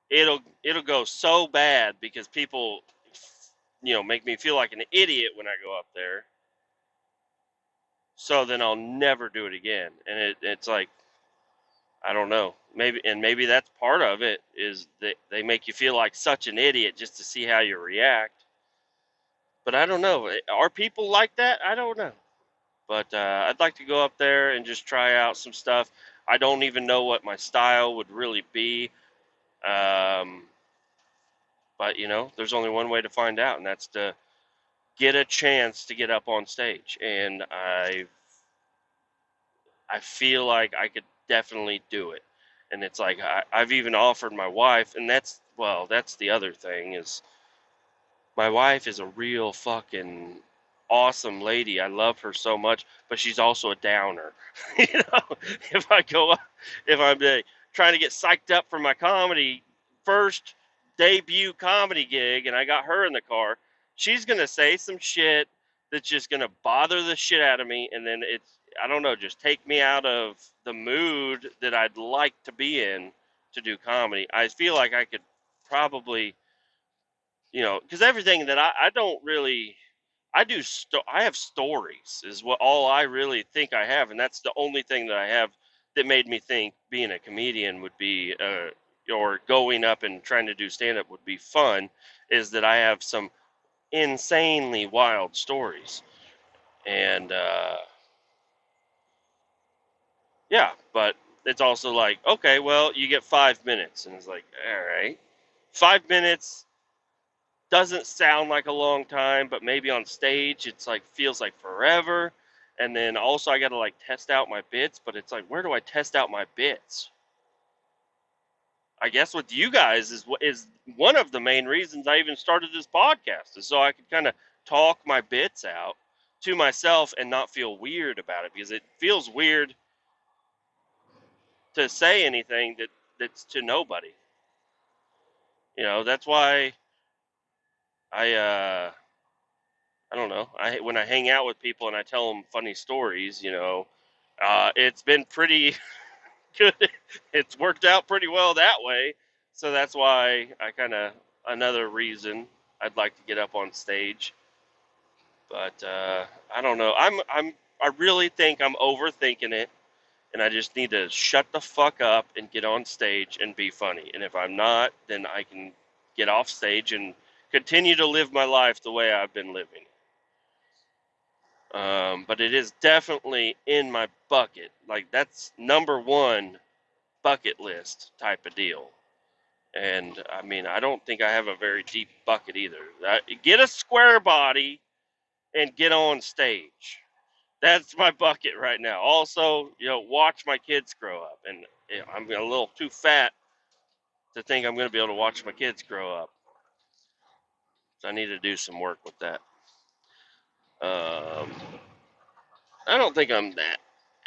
it'll go so bad because people, you know, make me feel like an idiot when I go up there. So then I'll never do it again. And it's like, I don't know. Maybe that's part of it, is that they make you feel like such an idiot just to see how you react. But I don't know. Are people like that? I don't know. But I'd like to go up there and just try out some stuff. I don't even know what my style would really be. Um, but you know, there's only one way to find out, and that's to get a chance to get up on stage. And I feel like I could definitely do it. And it's like I've even offered my wife, and that's the other thing, is my wife is a real fucking awesome lady. I love her so much, but she's also a downer. You know, if I go up, if I'm trying to get psyched up for my comedy first debut comedy gig, and I got her in the car, she's gonna say some shit that's just gonna bother the shit out of me, and then I don't know, just take me out of the mood that I'd like to be in to do comedy. I feel like I could probably, you know, because everything that I don't really, I have stories is what all I really think I have, and that's the only thing that I have that made me think being a comedian would be, or going up and trying to do stand up would be fun, is that I have some insanely wild stories. And yeah, but it's also like, okay, well, you get 5 minutes, and it's like, all right, 5 minutes doesn't sound like a long time, but maybe on stage it's like feels like forever. And then also I got to like test out my bits, but it's like, where do I test out my bits? I guess with you guys is one of the main reasons I even started this podcast, is so I could kind of talk my bits out to myself and not feel weird about it, because it feels weird to say anything that's to nobody. You know, that's why I I don't know. When I hang out with people and I tell them funny stories, you know, it's been pretty good. It's worked out pretty well that way. So that's why I kind of, another reason I'd like to get up on stage. But I don't know. I really think I'm overthinking it, and I just need to shut the fuck up and get on stage and be funny. And if I'm not, then I can get off stage and continue to live my life the way I've been living. But it is definitely in my bucket. Like, that's number one bucket list type of deal. And I mean, I don't think I have a very deep bucket either. Get a square body and get on stage. That's my bucket right now. Also, watch my kids grow up, and I'm a little too fat to think I'm going to be able to watch my kids grow up. So I need to do some work with that. Um, I don't think I'm that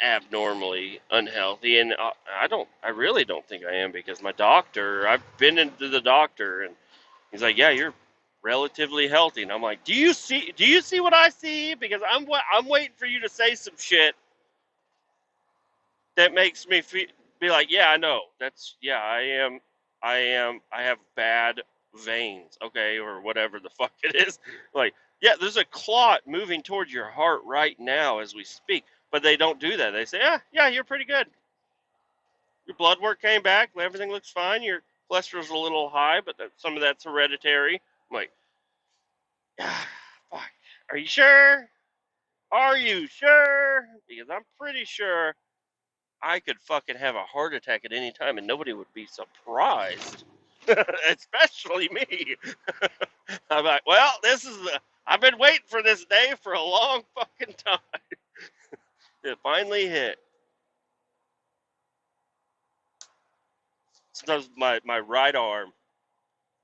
abnormally unhealthy, and I really don't think I am, because my doctor, I've been into the doctor, and he's like, yeah, you're relatively healthy, and I'm like, do you see what I see? Because I'm waiting for you to say some shit that makes me be like, yeah, I know. Yeah, I have bad veins, okay, or whatever the fuck it is. Like, yeah, there's a clot moving towards your heart right now as we speak, but they don't do that. They say, yeah, you're pretty good. Your blood work came back, everything looks fine. Your cholesterol's a little high, but some of that's hereditary. I'm like, ah, fuck. Are you sure? Are you sure? Because I'm pretty sure I could fucking have a heart attack at any time and nobody would be surprised. Especially me. I'm like, well, I've been waiting for this day for a long fucking time. It finally hit. Sometimes my right arm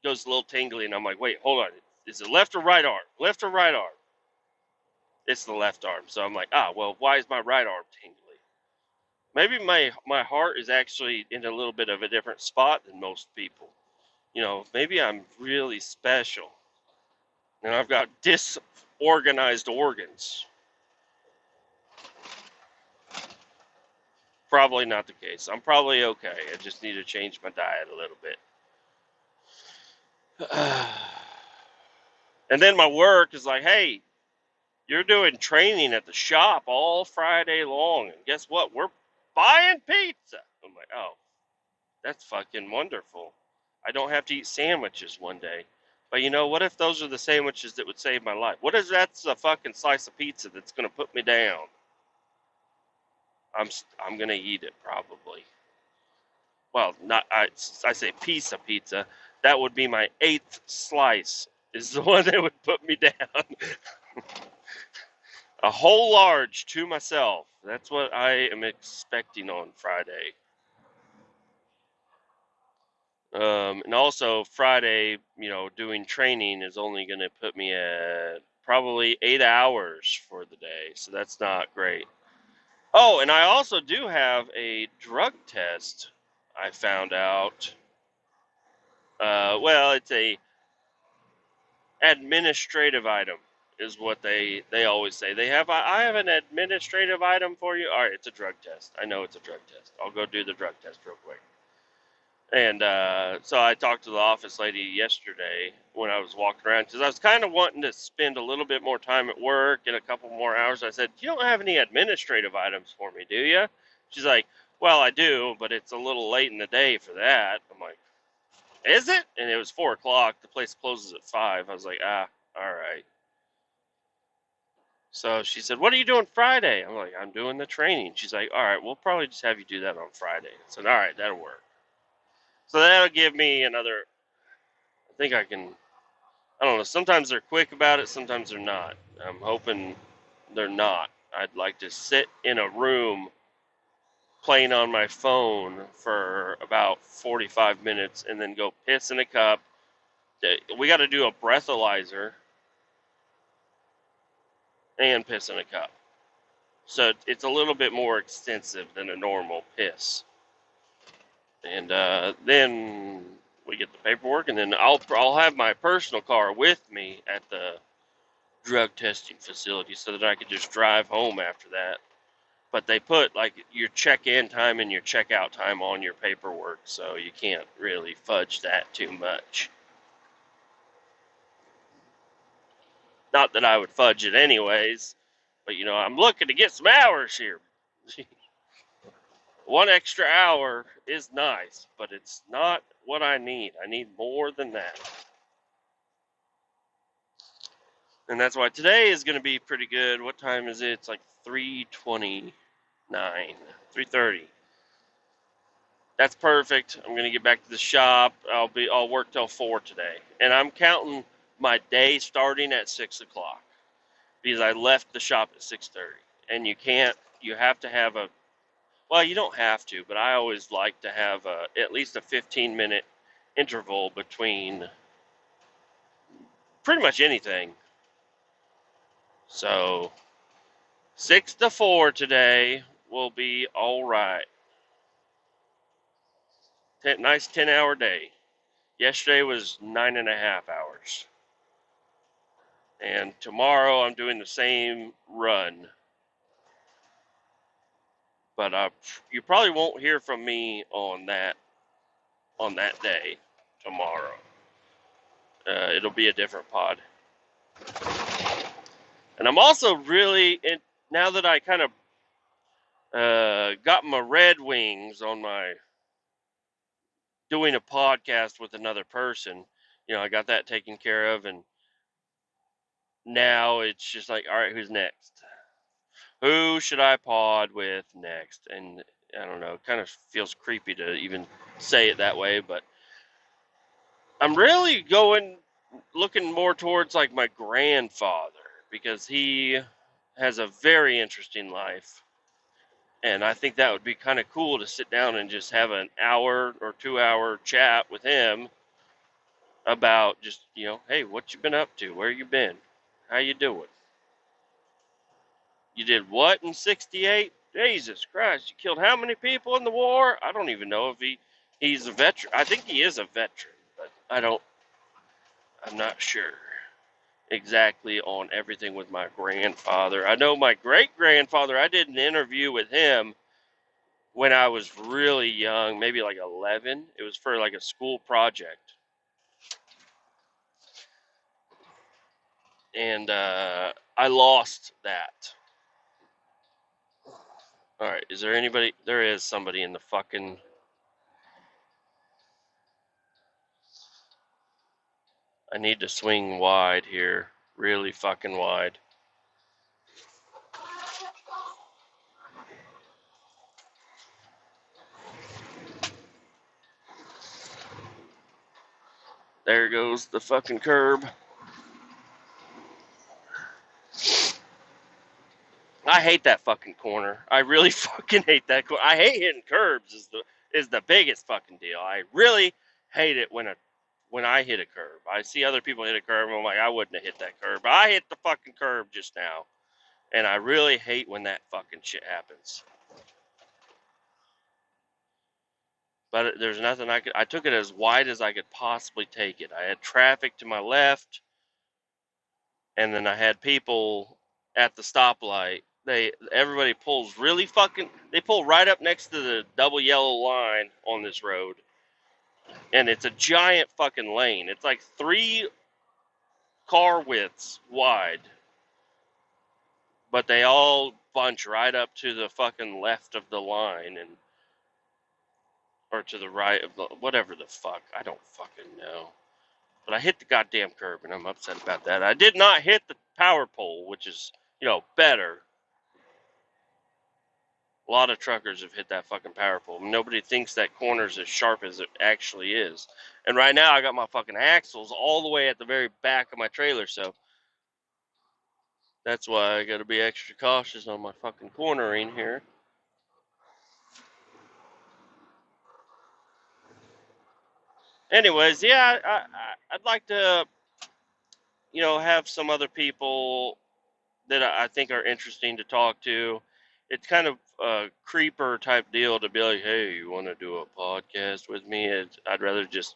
goes a little tingly and I'm like, wait, hold on. Is it left or right arm? Left or right arm? It's the left arm. So I'm like, well, why is my right arm tingly? Maybe my heart is actually in a little bit of a different spot than most people. Maybe I'm really special and I've got disorganized organs. Probably not the case. I'm probably okay. I just need to change my diet a little bit. And then my work is like, hey, you're doing training at the shop all Friday long. And guess what? We're buying pizza. I'm like, oh, that's fucking wonderful. I don't have to eat sandwiches one day. But what if those are the sandwiches that would save my life? What if that's a fucking slice of pizza that's going to put me down? I'm going to eat it probably. Well, not I say piece of pizza. That would be my 8th slice. Is the one that would put me down. A whole large to myself. That's what I am expecting on Friday. And also Friday, doing training is only going to put me at probably 8 hours for the day. So that's not great. Oh, and I also do have a drug test. I found out. Well, it's a administrative item is what they always say. I have an administrative item for you. All right, it's a drug test. I know it's a drug test. I'll go do the drug test real quick. And so I talked to the office lady yesterday when I was walking around, because I was kind of wanting to spend a little bit more time at work and a couple more hours. I said, you don't have any administrative items for me, do you? She's like, well, I do, but it's a little late in the day for that. I'm like, is it? And it was 4 o'clock. The place closes at 5. I was like, all right. So she said, what are you doing Friday? I'm like, I'm doing the training. She's like, all right, we'll probably just have you do that on Friday. I said, all right, that'll work. So that'll give me another, I think I can, I don't know, sometimes they're quick about it, sometimes they're not. I'm hoping they're not. I'd like to sit in a room playing on my phone for about 45 minutes and then go piss in a cup. We got to do a breathalyzer and piss in a cup. So it's a little bit more extensive than a normal piss. And then we get the paperwork, and then I'll have my personal car with me at the drug testing facility so that I could just drive home after that. But they put like your check-in time and your check-out time on your paperwork, so you can't really fudge that too much. Not that I would fudge it anyways, but I'm looking to get some hours here. One extra hour is nice, but it's not what I need. I need more than that. And that's why today is going to be pretty good. What time is it? It's like 3:29, 3:30. That's perfect. I'm going to get back to the shop. I'll work till 4 today. And I'm counting my day starting at 6 o'clock because I left the shop at 6:30. and you have to have well, you don't have to, but I always like to have at least a 15-minute interval between pretty much anything. So 6 to 4 today will be all right. Nice 10-hour day. Yesterday was 9.5 hours. And tomorrow I'm doing the same run. But you probably won't hear from me on that day tomorrow. It'll be a different pod. And I'm also now that I kind of got my Red Wings on my doing a podcast with another person, I got that taken care of, and now it's just like, all right, who's next? Who should I pod with next? And I don't know, it kind of feels creepy to even say it that way, but I'm really looking more towards like my grandfather, because he has a very interesting life. And I think that would be kind of cool to sit down and just have an hour or 2 hour chat with him about just, hey, what you been up to? Where you been? How you doing? You did what in 68? Jesus Christ, you killed how many people in the war? I don't even know if he's a veteran. I think he is a veteran, but I'm not sure exactly on everything with my grandfather. I know my great grandfather, I did an interview with him when I was really young, maybe like 11. It was for like a school project. And I lost that. All right, is there anybody? There is somebody in the fucking. I need to swing wide here. Really fucking wide. There goes the fucking curb. I hate that fucking corner. I really fucking hate that corner. I hate hitting curbs is the biggest fucking deal. I really hate it when I hit a curb. I see other people hit a curb and I'm like, I wouldn't have hit that curb. But I hit the fucking curb just now. And I really hate when that fucking shit happens. But there's nothing I took it as wide as I could possibly take it. I had traffic to my left, and then I had people at the stoplight. Everybody pulls they pull right up next to the double yellow line on this road. And it's a giant fucking lane. It's like 3 car widths wide. But they all bunch right up to the fucking left of the line, or to the right of the, whatever the fuck. I don't fucking know. But I hit the goddamn curb, and I'm upset about that. I did not hit the power pole, which is, better. A lot of truckers have hit that fucking power pole. Nobody thinks that corner's as sharp as it actually is. And right now, I got my fucking axles all the way at the very back of my trailer, so that's why I got to be extra cautious on my fucking cornering here. Anyways, yeah, I'd like to, have some other people that I think are interesting to talk to. It's kind of a creeper type deal to be like, hey, you want to do a podcast with me? I'd rather just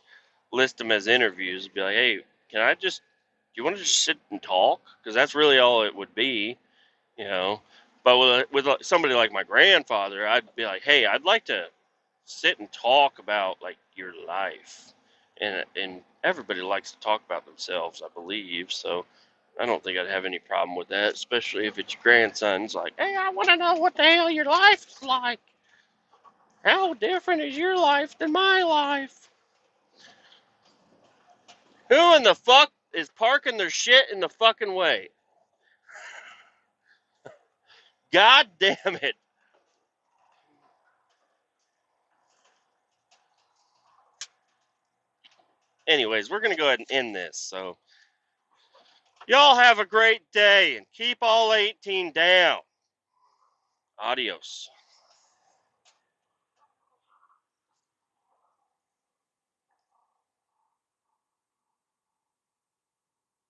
list them as interviews. Be like, hey, do you want to just sit and talk? Because that's really all it would be, you know. But with somebody like my grandfather, I'd be like, hey, I'd like to sit and talk about like your life, and everybody likes to talk about themselves, I believe. So I don't think I'd have any problem with that, especially if it's your grandson's like, hey, I want to know what the hell your life's like. How different is your life than my life? Who in the fuck is parking their shit in the fucking way? God damn it. Anyways, we're going to go ahead and end this. So, y'all have a great day and keep all 18 down. Adios.